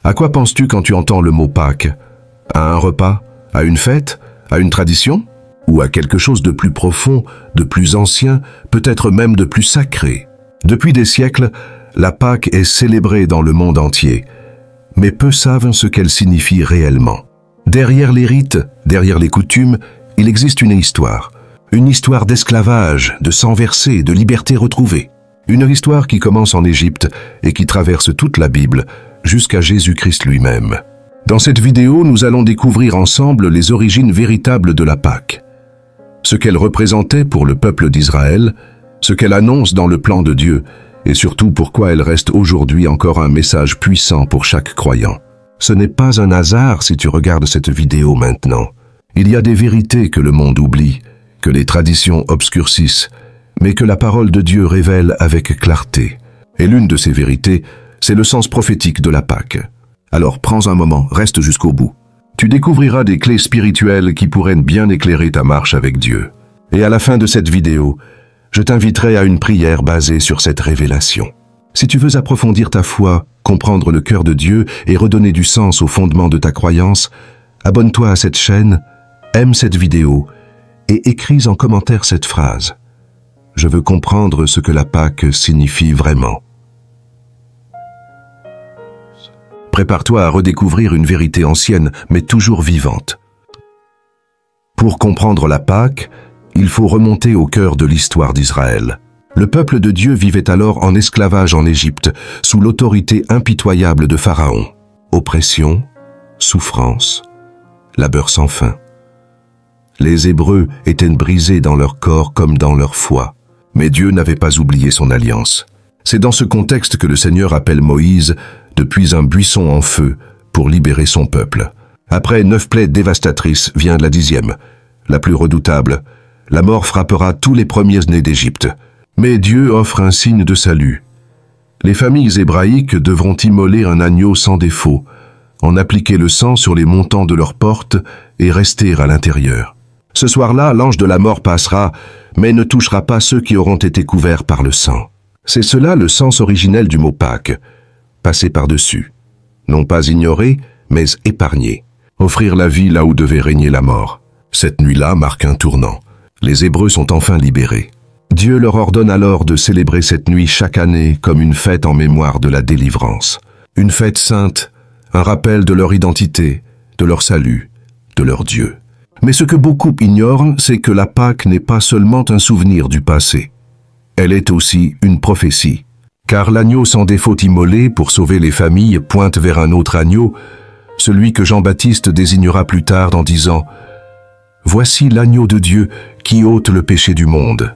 À quoi penses-tu quand tu entends le mot Pâques? À un repas? À une fête? À une tradition? Ou à quelque chose de plus profond, de plus ancien, peut-être même de plus sacré? Depuis des siècles, la Pâque est célébrée dans le monde entier, mais peu savent ce qu'elle signifie réellement. Derrière les rites, derrière les coutumes, il existe une histoire d'esclavage, de sang versé, de liberté retrouvée. Une histoire qui commence en Égypte et qui traverse toute la Bible, jusqu'à Jésus-Christ lui-même. Dans cette vidéo, nous allons découvrir ensemble les origines véritables de la Pâque, ce qu'elle représentait pour le peuple d'Israël, ce qu'elle annonce dans le plan de Dieu, et surtout pourquoi elle reste aujourd'hui encore un message puissant pour chaque croyant. Ce n'est pas un hasard si tu regardes cette vidéo maintenant. Il y a des vérités que le monde oublie, que les traditions obscurcissent, mais que la parole de Dieu révèle avec clarté. Et l'une de ces vérités, c'est le sens prophétique de la Pâque. Alors prends un moment, reste jusqu'au bout. Tu découvriras des clés spirituelles qui pourraient bien éclairer ta marche avec Dieu. Et à la fin de cette vidéo, je t'inviterai à une prière basée sur cette révélation. Si tu veux approfondir ta foi, comprendre le cœur de Dieu et redonner du sens au fondement de ta croyance, abonne-toi à cette chaîne, aime cette vidéo et écris en commentaire cette phrase. Je veux comprendre ce que la Pâque signifie vraiment. Prépare-toi à redécouvrir une vérité ancienne, mais toujours vivante. Pour comprendre la Pâque, il faut remonter au cœur de l'histoire d'Israël. Le peuple de Dieu vivait alors en esclavage en Égypte, sous l'autorité impitoyable de Pharaon. Oppression, souffrance, labeur sans fin. Les Hébreux étaient brisés dans leur corps comme dans leur foi. Mais Dieu n'avait pas oublié son alliance. C'est dans ce contexte que le Seigneur appelle Moïse depuis un buisson en feu pour libérer son peuple. Après 9 plaies dévastatrices vient la 10e, la plus redoutable. La mort frappera tous les premiers-nés d'Égypte. Mais Dieu offre un signe de salut. Les familles hébraïques devront immoler un agneau sans défaut, en appliquer le sang sur les montants de leurs portes et rester à l'intérieur. Ce soir-là, l'ange de la mort passera, mais ne touchera pas ceux qui auront été couverts par le sang. C'est cela le sens originel du mot Pâques, passer par-dessus. Non pas ignorer, mais épargner. Offrir la vie là où devait régner la mort. Cette nuit-là marque un tournant. Les Hébreux sont enfin libérés. Dieu leur ordonne alors de célébrer cette nuit chaque année comme une fête en mémoire de la délivrance. Une fête sainte, un rappel de leur identité, de leur salut, de leur Dieu. Mais ce que beaucoup ignorent, c'est que la Pâque n'est pas seulement un souvenir du passé. Elle est aussi une prophétie. Car l'agneau sans défaut immolé pour sauver les familles pointe vers un autre agneau, celui que Jean-Baptiste désignera plus tard en disant « Voici l'agneau de Dieu qui ôte le péché du monde ».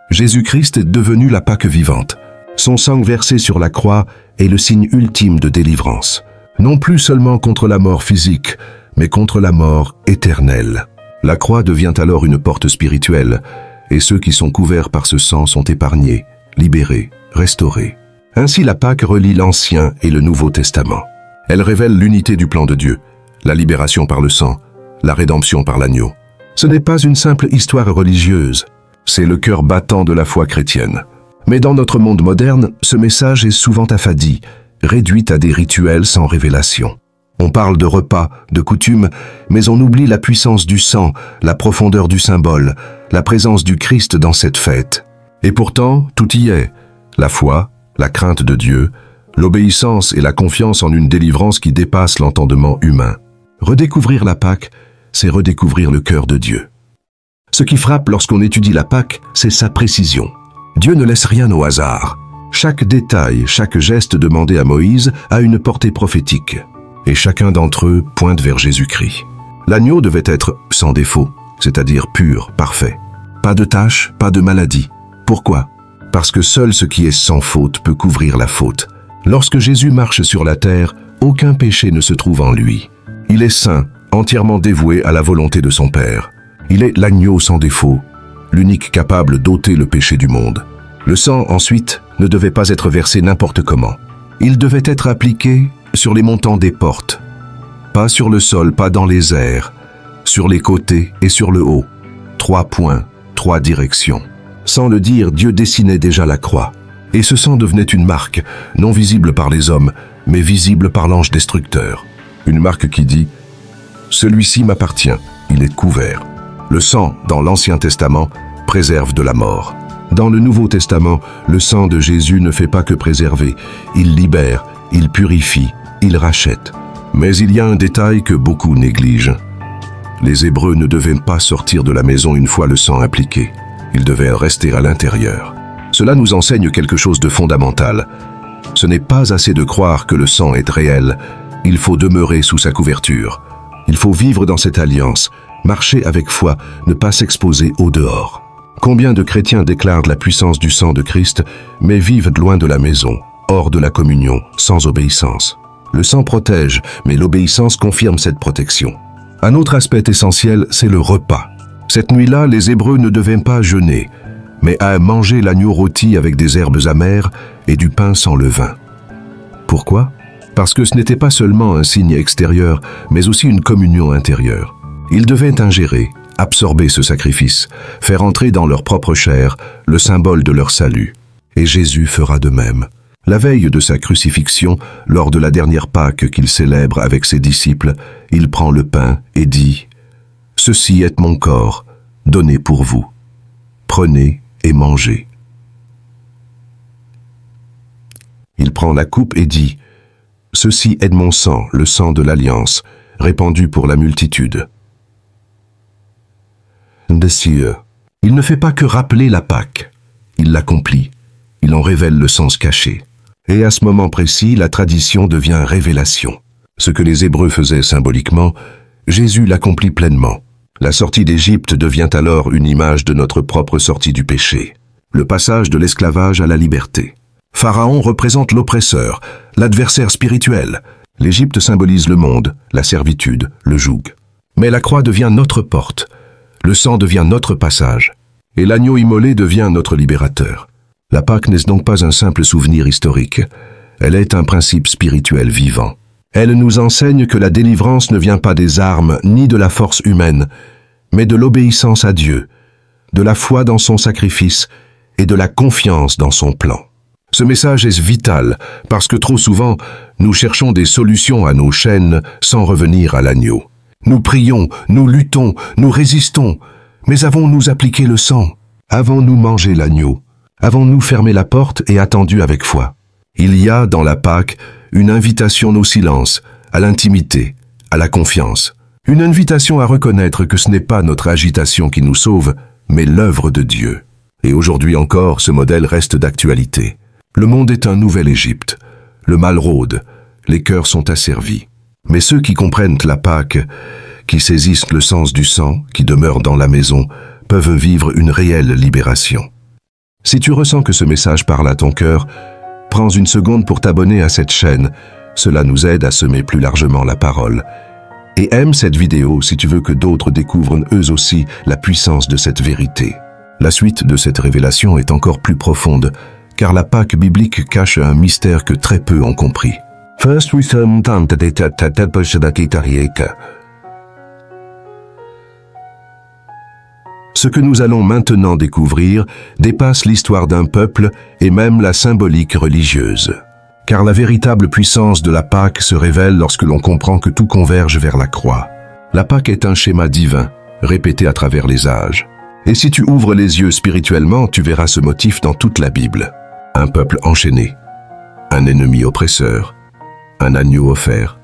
Jésus-Christ est devenu la Pâque vivante. Son sang versé sur la croix est le signe ultime de délivrance. Non plus seulement contre la mort physique, mais contre la mort éternelle. La croix devient alors une porte spirituelle, et ceux qui sont couverts par ce sang sont épargnés, libérés, restaurés. Ainsi la Pâque relie l'Ancien et le Nouveau Testament. Elle révèle l'unité du plan de Dieu, la libération par le sang, la rédemption par l'agneau. Ce n'est pas une simple histoire religieuse, c'est le cœur battant de la foi chrétienne. Mais dans notre monde moderne, ce message est souvent affadi, réduit à des rituels sans révélation. On parle de repas, de coutumes, mais on oublie la puissance du sang, la profondeur du symbole, la présence du Christ dans cette fête. Et pourtant, tout y est. La foi, la crainte de Dieu, l'obéissance et la confiance en une délivrance qui dépasse l'entendement humain. Redécouvrir la Pâque, c'est redécouvrir le cœur de Dieu. Ce qui frappe lorsqu'on étudie la Pâque, c'est sa précision. Dieu ne laisse rien au hasard. Chaque détail, chaque geste demandé à Moïse a une portée prophétique. Et chacun d'entre eux pointe vers Jésus-Christ. L'agneau devait être sans défaut, c'est-à-dire pur, parfait. Pas de tache, pas de maladie. Pourquoi? Parce que seul ce qui est sans faute peut couvrir la faute. Lorsque Jésus marche sur la terre, aucun péché ne se trouve en lui. Il est saint, entièrement dévoué à la volonté de son Père. Il est l'agneau sans défaut, l'unique capable d'ôter le péché du monde. Le sang, ensuite, ne devait pas être versé n'importe comment. Il devait être appliqué sur les montants des portes. Pas sur le sol, pas dans les airs, sur les côtés et sur le haut. 3 points, 3 directions. Sans le dire, Dieu dessinait déjà la croix. Et ce sang devenait une marque, non visible par les hommes, mais visible par l'ange destructeur. Une marque qui dit « Celui-ci m'appartient, il est couvert ». Le sang, dans l'Ancien Testament, préserve de la mort. Dans le Nouveau Testament, le sang de Jésus ne fait pas que préserver, il libère, il purifie, il rachète. Mais il y a un détail que beaucoup négligent. Les Hébreux ne devaient pas sortir de la maison une fois le sang appliqué. Ils devaient rester à l'intérieur. Cela nous enseigne quelque chose de fondamental. Ce n'est pas assez de croire que le sang est réel. Il faut demeurer sous sa couverture. Il faut vivre dans cette alliance, marcher avec foi, ne pas s'exposer au dehors. Combien de chrétiens déclarent la puissance du sang de Christ, mais vivent loin de la maison, hors de la communion, sans obéissance? Le sang protège, mais l'obéissance confirme cette protection. Un autre aspect essentiel, c'est le repas. Cette nuit-là, les Hébreux ne devaient pas jeûner, mais à manger l'agneau rôti avec des herbes amères et du pain sans levain. Pourquoi? Parce que ce n'était pas seulement un signe extérieur, mais aussi une communion intérieure. Ils devaient ingérer, absorber ce sacrifice, faire entrer dans leur propre chair le symbole de leur salut. Et Jésus fera de même. La veille de sa crucifixion, lors de la dernière Pâque qu'il célèbre avec ses disciples, il prend le pain et dit « Ceci est mon corps, donné pour vous. Prenez et mangez. » Il prend la coupe et dit « Ceci est mon sang, le sang de l'Alliance, répandu pour la multitude. » Des cieux. Il ne fait pas que rappeler la Pâque, il l'accomplit, il en révèle le sens caché. Et à ce moment précis, la tradition devient révélation. Ce que les Hébreux faisaient symboliquement, Jésus l'accomplit pleinement. La sortie d'Égypte devient alors une image de notre propre sortie du péché, le passage de l'esclavage à la liberté. Pharaon représente l'oppresseur, l'adversaire spirituel. L'Égypte symbolise le monde, la servitude, le joug. Mais la croix devient notre porte, le sang devient notre passage, et l'agneau immolé devient notre libérateur. La Pâque n'est donc pas un simple souvenir historique, elle est un principe spirituel vivant. Elle nous enseigne que la délivrance ne vient pas des armes ni de la force humaine, mais de l'obéissance à Dieu, de la foi dans son sacrifice et de la confiance dans son plan. Ce message est vital parce que trop souvent, nous cherchons des solutions à nos chaînes sans revenir à l'agneau. Nous prions, nous luttons, nous résistons, mais avons-nous appliqué le sang? Avons-nous mangé l'agneau? Avons-nous fermé la porte et attendu avec foi? Il y a dans la Pâque une invitation au silence, à l'intimité, à la confiance. Une invitation à reconnaître que ce n'est pas notre agitation qui nous sauve, mais l'œuvre de Dieu. Et aujourd'hui encore, ce modèle reste d'actualité. Le monde est un nouvel Égypte. Le mal rôde, les cœurs sont asservis. Mais ceux qui comprennent la Pâque, qui saisissent le sens du sang, qui demeurent dans la maison, peuvent vivre une réelle libération. Si tu ressens que ce message parle à ton cœur, prends une seconde pour t'abonner à cette chaîne. Cela nous aide à semer plus largement la parole. Et aime cette vidéo si tu veux que d'autres découvrent eux aussi la puissance de cette vérité. La suite de cette révélation est encore plus profonde, car la Pâque biblique cache un mystère que très peu ont compris. Ce que nous allons maintenant découvrir dépasse l'histoire d'un peuple et même la symbolique religieuse. Car la véritable puissance de la Pâque se révèle lorsque l'on comprend que tout converge vers la croix. La Pâque est un schéma divin, répété à travers les âges. Et si tu ouvres les yeux spirituellement, tu verras ce motif dans toute la Bible. Un peuple enchaîné, un ennemi oppresseur, un agneau offert,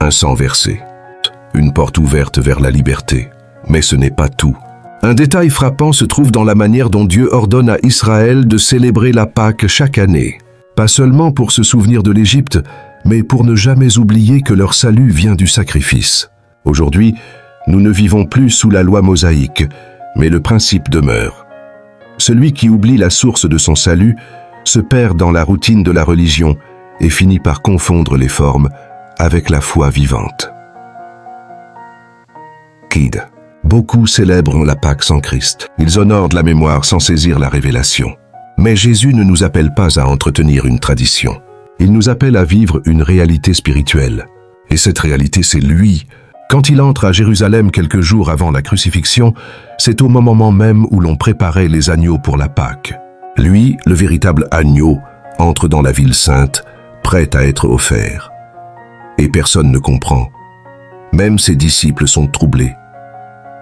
un sang versé, une porte ouverte vers la liberté. Mais ce n'est pas tout. Un détail frappant se trouve dans la manière dont Dieu ordonne à Israël de célébrer la Pâque chaque année. Pas seulement pour se souvenir de l'Égypte, mais pour ne jamais oublier que leur salut vient du sacrifice. Aujourd'hui, nous ne vivons plus sous la loi mosaïque, mais le principe demeure. Celui qui oublie la source de son salut se perd dans la routine de la religion et finit par confondre les formes avec la foi vivante. Kid. Beaucoup célèbrent la Pâque sans Christ. Ils honorent de la mémoire sans saisir la révélation. Mais Jésus ne nous appelle pas à entretenir une tradition. Il nous appelle à vivre une réalité spirituelle. Et cette réalité, c'est lui. Quand il entre à Jérusalem quelques jours avant la crucifixion, c'est au moment même où l'on préparait les agneaux pour la Pâque. Lui, le véritable agneau, entre dans la ville sainte prêt à être offert. Et personne ne comprend. Même ses disciples sont troublés.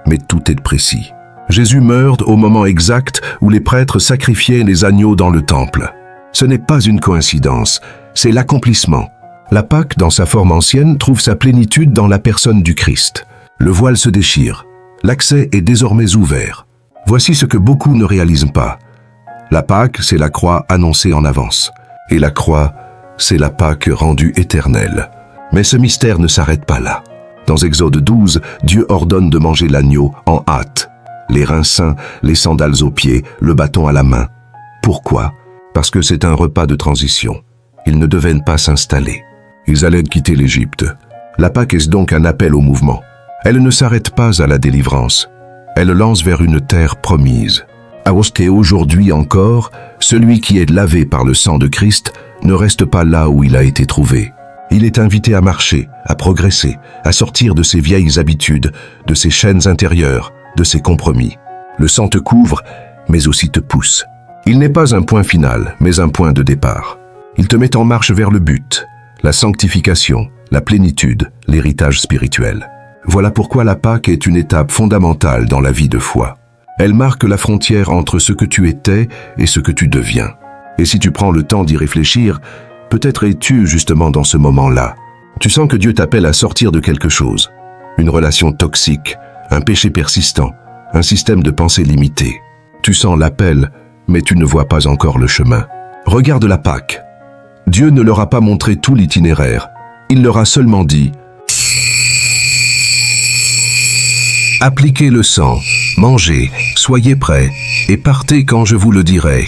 Mais tout est précis. Jésus meurt au moment exact où les prêtres sacrifiaient les agneaux dans le temple. Ce n'est pas une coïncidence, c'est l'accomplissement. La Pâque, dans sa forme ancienne, trouve sa plénitude dans la personne du Christ. Le voile se déchire. L'accès est désormais ouvert. Voici ce que beaucoup ne réalisent pas. La Pâque, c'est la croix annoncée en avance. Et la croix, c'est la Pâque rendue éternelle. Mais ce mystère ne s'arrête pas là. Dans Exode 12, Dieu ordonne de manger l'agneau en hâte. Les reins sains, les sandales aux pieds, le bâton à la main. Pourquoi? Parce que c'est un repas de transition. Ils ne devaient pas s'installer. Ils allaient quitter l'Égypte. La Pâque est donc un appel au mouvement. Elle ne s'arrête pas à la délivrance. Elle lance vers une terre promise. Et aujourd'hui encore, celui qui est lavé par le sang de Christ ne reste pas là où il a été trouvé. Il est invité à marcher, à progresser, à sortir de ses vieilles habitudes, de ses chaînes intérieures, de ses compromis. Le sang te couvre, mais aussi te pousse. Il n'est pas un point final, mais un point de départ. Il te met en marche vers le but, la sanctification, la plénitude, l'héritage spirituel. Voilà pourquoi la Pâque est une étape fondamentale dans la vie de foi. Elle marque la frontière entre ce que tu étais et ce que tu deviens. Et si tu prends le temps d'y réfléchir, peut-être es-tu justement dans ce moment-là. Tu sens que Dieu t'appelle à sortir de quelque chose. Une relation toxique, un péché persistant, un système de pensée limité. Tu sens l'appel, mais tu ne vois pas encore le chemin. Regarde la Pâque. Dieu ne leur a pas montré tout l'itinéraire. Il leur a seulement dit « Appliquez le sang, mangez, soyez prêts, et partez quand je vous le dirai. »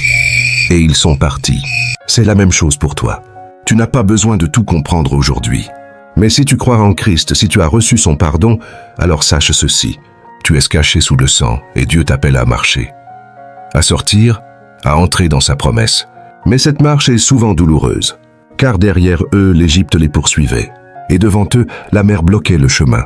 Et ils sont partis. C'est la même chose pour toi. Tu n'as pas besoin de tout comprendre aujourd'hui. Mais si tu crois en Christ, si tu as reçu son pardon, alors sache ceci. Tu es caché sous le sang et Dieu t'appelle à marcher. À sortir, à entrer dans sa promesse. Mais cette marche est souvent douloureuse. Car derrière eux, l'Égypte les poursuivait. Et devant eux, la mer bloquait le chemin.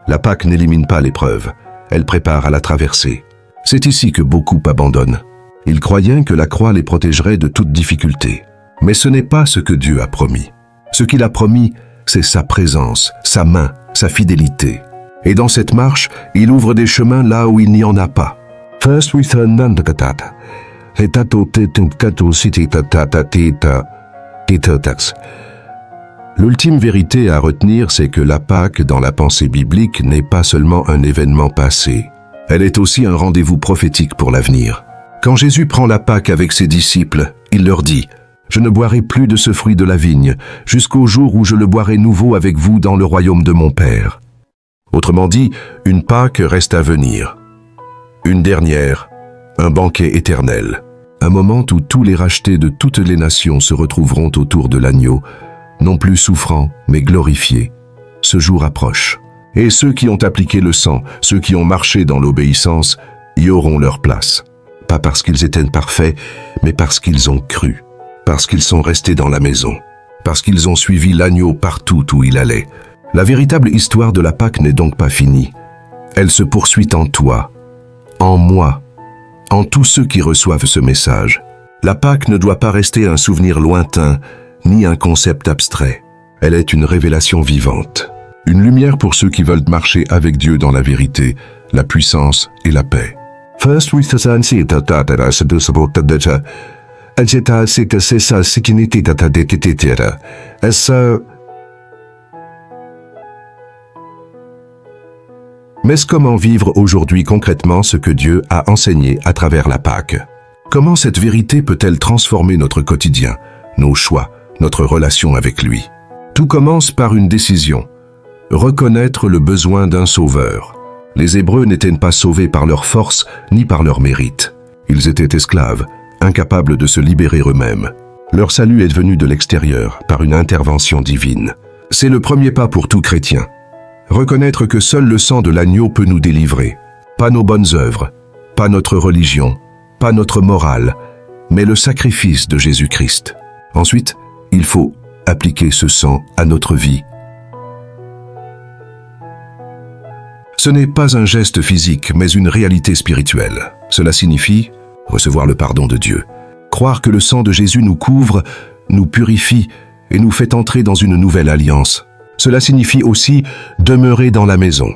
La Pâque n'élimine pas l'épreuve. Elle prépare à la traversée. C'est ici que beaucoup abandonnent. Ils croyaient que la croix les protégerait de toute difficulté. Mais ce n'est pas ce que Dieu a promis. Ce qu'il a promis, c'est sa présence, sa main, sa fidélité. Et dans cette marche, il ouvre des chemins là où il n'y en a pas. L'ultime vérité à retenir, c'est que la Pâque, dans la pensée biblique, n'est pas seulement un événement passé. Elle est aussi un rendez-vous prophétique pour l'avenir. Quand Jésus prend la Pâque avec ses disciples, il leur dit « Je ne boirai plus de ce fruit de la vigne, jusqu'au jour où je le boirai nouveau avec vous dans le royaume de mon Père. » Autrement dit, une Pâque reste à venir. Une dernière, un banquet éternel. Un moment où tous les rachetés de toutes les nations se retrouveront autour de l'agneau, non plus souffrants, mais glorifiés. Ce jour approche. Et ceux qui ont appliqué le sang, ceux qui ont marché dans l'obéissance, y auront leur place. Pas parce qu'ils étaient parfaits, mais parce qu'ils ont cru. Parce qu'ils sont restés dans la maison. Parce qu'ils ont suivi l'agneau partout où il allait. La véritable histoire de la Pâque n'est donc pas finie. Elle se poursuit en toi, en moi, en tous ceux qui reçoivent ce message. La Pâque ne doit pas rester un souvenir lointain, ni un concept abstrait. Elle est une révélation vivante. Une lumière pour ceux qui veulent marcher avec Dieu dans la vérité, la puissance et la paix. Mais comment vivre aujourd'hui concrètement ce que Dieu a enseigné à travers la Pâque? Comment cette vérité peut-elle transformer notre quotidien, nos choix, notre relation avec lui? Tout commence par une décision. Reconnaître le besoin d'un sauveur. Les Hébreux n'étaient pas sauvés par leur force ni par leur mérite. Ils étaient esclaves, incapables de se libérer eux-mêmes. Leur salut est venu de l'extérieur, par une intervention divine. C'est le premier pas pour tout chrétien. Reconnaître que seul le sang de l'agneau peut nous délivrer. Pas nos bonnes œuvres, pas notre religion, pas notre morale, mais le sacrifice de Jésus-Christ. Ensuite, il faut appliquer ce sang à notre vie. Ce n'est pas un geste physique, mais une réalité spirituelle. Cela signifie recevoir le pardon de Dieu. Croire que le sang de Jésus nous couvre, nous purifie et nous fait entrer dans une nouvelle alliance. Cela signifie aussi demeurer dans la maison,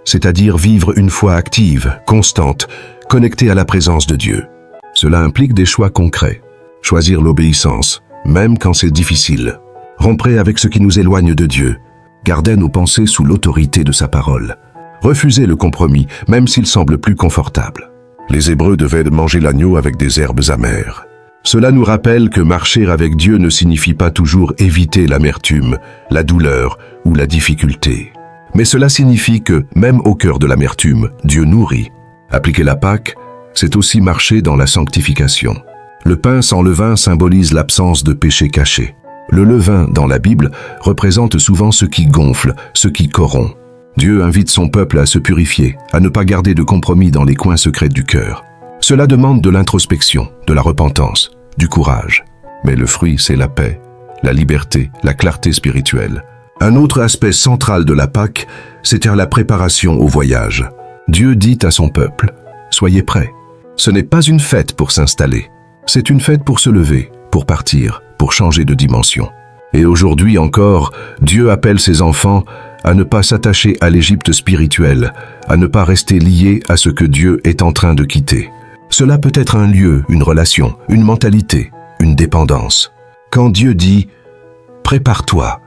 c'est-à-dire vivre une foi active, constante, connectée à la présence de Dieu. Cela implique des choix concrets. Choisir l'obéissance, même quand c'est difficile. Rompre avec ce qui nous éloigne de Dieu. Garder nos pensées sous l'autorité de sa parole. Refuser le compromis, même s'il semble plus confortable. Les Hébreux devaient manger l'agneau avec des herbes amères. Cela nous rappelle que marcher avec Dieu ne signifie pas toujours éviter l'amertume, la douleur ou la difficulté. Mais cela signifie que, même au cœur de l'amertume, Dieu nourrit. Appliquer la Pâque, c'est aussi marcher dans la sanctification. Le pain sans levain symbolise l'absence de péché caché. Le levain, dans la Bible, représente souvent ce qui gonfle, ce qui corrompt. Dieu invite son peuple à se purifier, à ne pas garder de compromis dans les coins secrets du cœur. Cela demande de l'introspection, de la repentance, du courage. Mais le fruit, c'est la paix, la liberté, la clarté spirituelle. Un autre aspect central de la Pâque, c'était la préparation au voyage. Dieu dit à son peuple, « Soyez prêts. » Ce n'est pas une fête pour s'installer. C'est une fête pour se lever, pour partir, pour changer de dimension. Et aujourd'hui encore, Dieu appelle ses enfants à ne pas s'attacher à l'Égypte spirituelle, à ne pas rester liés à ce que Dieu est en train de quitter. Cela peut être un lieu, une relation, une mentalité, une dépendance. Quand Dieu dit « Prépare-toi »,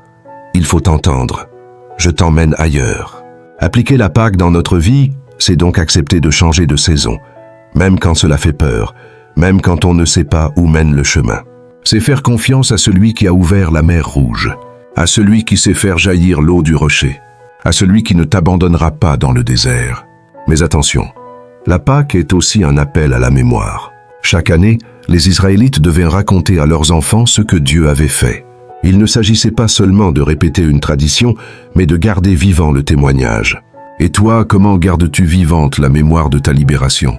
il faut entendre « Je t'emmène ailleurs ». Appliquer la Pâque dans notre vie, c'est donc accepter de changer de saison, même quand cela fait peur, même quand on ne sait pas où mène le chemin. C'est faire confiance à celui qui a ouvert la mer Rouge, à celui qui sait faire jaillir l'eau du rocher, à celui qui ne t'abandonnera pas dans le désert. Mais attention, la Pâque est aussi un appel à la mémoire. Chaque année, les Israélites devaient raconter à leurs enfants ce que Dieu avait fait. Il ne s'agissait pas seulement de répéter une tradition, mais de garder vivant le témoignage. Et toi, comment gardes-tu vivante la mémoire de ta libération?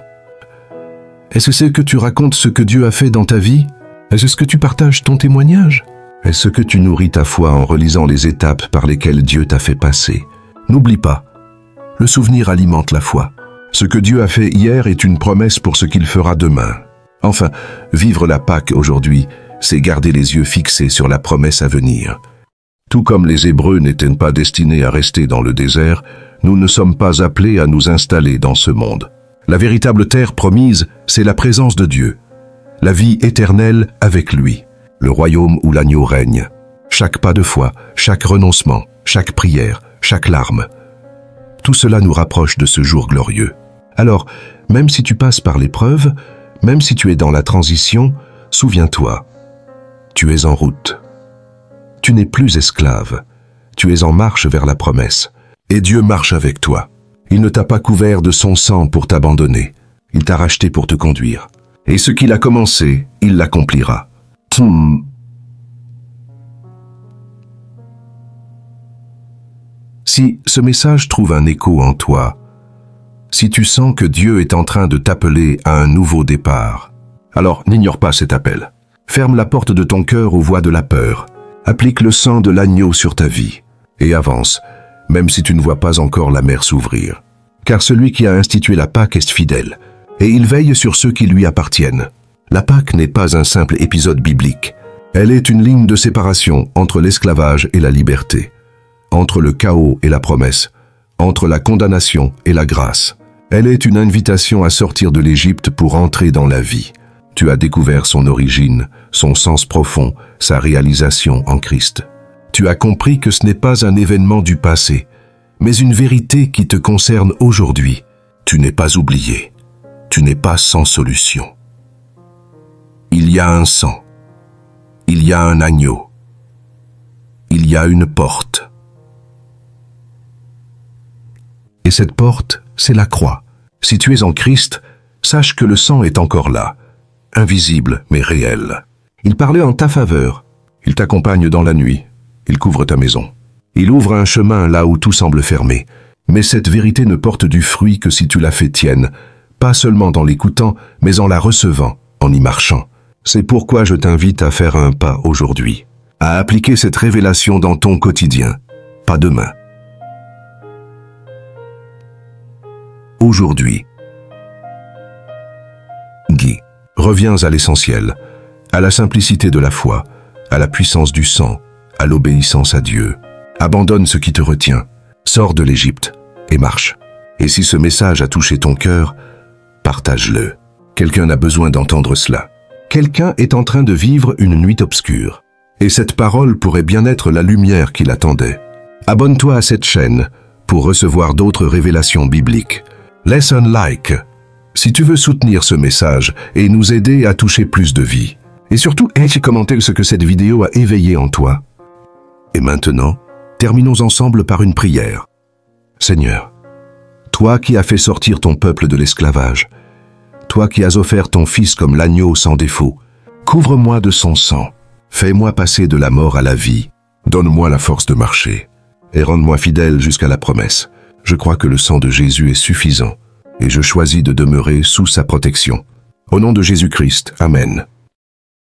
Est-ce que tu racontes ce que Dieu a fait dans ta vie? Est-ce que tu partages ton témoignage? Est-ce que tu nourris ta foi en relisant les étapes par lesquelles Dieu t'a fait passer? N'oublie pas, le souvenir alimente la foi. Ce que Dieu a fait hier est une promesse pour ce qu'il fera demain. Enfin, vivre la Pâque aujourd'hui, c'est garder les yeux fixés sur la promesse à venir. Tout comme les Hébreux n'étaient pas destinés à rester dans le désert, nous ne sommes pas appelés à nous installer dans ce monde. La véritable terre promise, c'est la présence de Dieu. La vie éternelle avec lui, le royaume où l'agneau règne. Chaque pas de foi, chaque renoncement, chaque prière, chaque larme. Tout cela nous rapproche de ce jour glorieux. Alors, même si tu passes par l'épreuve, même si tu es dans la transition, souviens-toi, tu es en route. Tu n'es plus esclave, tu es en marche vers la promesse. Et Dieu marche avec toi. Il ne t'a pas couvert de son sang pour t'abandonner. Il t'a racheté pour te conduire. Et ce qu'il a commencé, il l'accomplira. Si ce message trouve un écho en toi, si tu sens que Dieu est en train de t'appeler à un nouveau départ, alors n'ignore pas cet appel. Ferme la porte de ton cœur aux voix de la peur. Applique le sang de l'agneau sur ta vie et avance, même si tu ne vois pas encore la mer s'ouvrir. Car celui qui a institué la Pâque est fidèle, et il veille sur ceux qui lui appartiennent. La Pâque n'est pas un simple épisode biblique. Elle est une ligne de séparation entre l'esclavage et la liberté, entre le chaos et la promesse, entre la condamnation et la grâce. Elle est une invitation à sortir de l'Égypte pour entrer dans la vie. Tu as découvert son origine, son sens profond, sa réalisation en Christ. Tu as compris que ce n'est pas un événement du passé, mais une vérité qui te concerne aujourd'hui. Tu n'es pas oublié. Tu n'es pas sans solution. Il y a un sang. Il y a un agneau. Il y a une porte. Et cette porte, c'est la croix. Si tu es en Christ, sache que le sang est encore là, invisible mais réel. Il parlait en ta faveur. Il t'accompagne dans la nuit. Il couvre ta maison. Il ouvre un chemin là où tout semble fermé. Mais cette vérité ne porte du fruit que si tu la fais tienne, pas seulement en l'écoutant, mais en la recevant, en y marchant. C'est pourquoi je t'invite à faire un pas aujourd'hui, à appliquer cette révélation dans ton quotidien, pas demain. Aujourd'hui. Guy, reviens à l'essentiel, à la simplicité de la foi, à la puissance du sang, à l'obéissance à Dieu. Abandonne ce qui te retient, sors de l'Égypte et marche. Et si ce message a touché ton cœur, partage-le. Quelqu'un a besoin d'entendre cela. Quelqu'un est en train de vivre une nuit obscure. Et cette parole pourrait bien être la lumière qui l'attendait. Abonne-toi à cette chaîne pour recevoir d'autres révélations bibliques. Laisse un like si tu veux soutenir ce message et nous aider à toucher plus de vies. Et surtout, commentez ce que cette vidéo a éveillé en toi. Et maintenant, terminons ensemble par une prière. Seigneur, toi qui as fait sortir ton peuple de l'esclavage, toi qui as offert ton Fils comme l'agneau sans défaut, couvre-moi de son sang, fais-moi passer de la mort à la vie, donne-moi la force de marcher, et rends-moi fidèle jusqu'à la promesse. Je crois que le sang de Jésus est suffisant, et je choisis de demeurer sous sa protection. Au nom de Jésus-Christ, Amen.